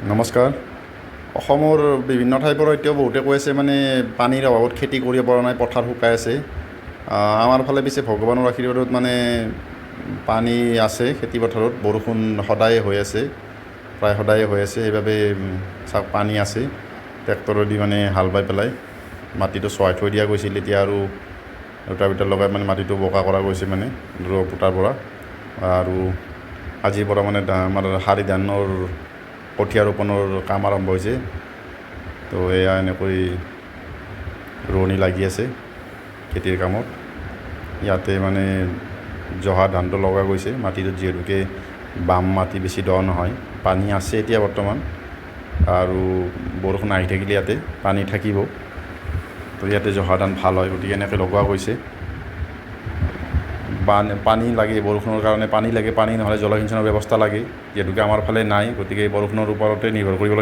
নমস্কাৰ। অসমৰ বিভিন্ন ঠাইৰ পৰা এতিয়াও বহুতে কৈ আছে মানে পানীৰ অভাৱত খেতি কৰিব পৰা নাই, পথাৰ শুকাই আছে। আমাৰ ফালে পিছে ভগৱানৰ আশীৰ্বাদত মানে পানী আছে খেতি পথাৰত, বৰষুণ সদায়ে হৈ আছে, প্ৰায় সদায়ে হৈ আছে, সেইবাবে পানী আছে। ট্ৰেক্টৰেদি মানে হাল বাই পেলাই মাটিটো চহাই থৈ দিয়া গৈছিল, এতিয়া আৰু ৰোটাভেটাৰ লগাই মানে মাটিটো বোকা কৰা গৈছে মানে পুতাৰ পৰা। আৰু আজিৰ পৰা মানে আমাৰ শালি ধানৰ কঠীয়া ৰোপণৰ কাম আৰম্ভ হৈছে। তো এয়া এনেকৈ ৰোৱনী লাগি আছে খেতিৰ কামত। ইয়াতে মানে জহা ধানটো লগা গৈছে মাটিটোত, যিহেতুকে বাম মাটি, বেছি দ নহয়। পানী আছে এতিয়া বৰ্তমান, আৰু বৰষুণ আহি থাকিলে ইয়াতে পানী থাকিব। তো ইয়াতে জহা ধান ভাল হয়, গতিকে এনেকৈ লগোৱা গৈছে। পানী লাগে, বৰষুণৰ কাৰণে পানী লাগে, পানী নহ'লে জলসিঞ্চনৰ ব্যৱস্থা লাগে, যিহেতুকে আমাৰ ফালে নাই, গতিকে বৰষুণৰ ওপৰতে নিৰ্ভৰ কৰিব লাগে।